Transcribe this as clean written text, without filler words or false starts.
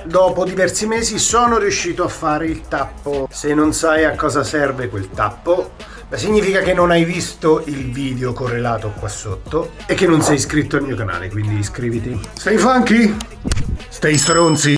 dopo diversi mesi sono riuscito a fare il tappo. Se non sai a cosa serve quel tappo, beh, significa che non hai visto il video correlato qua sotto e che non sei iscritto al mio canale, quindi iscriviti. Stay funky? Stay stronzi?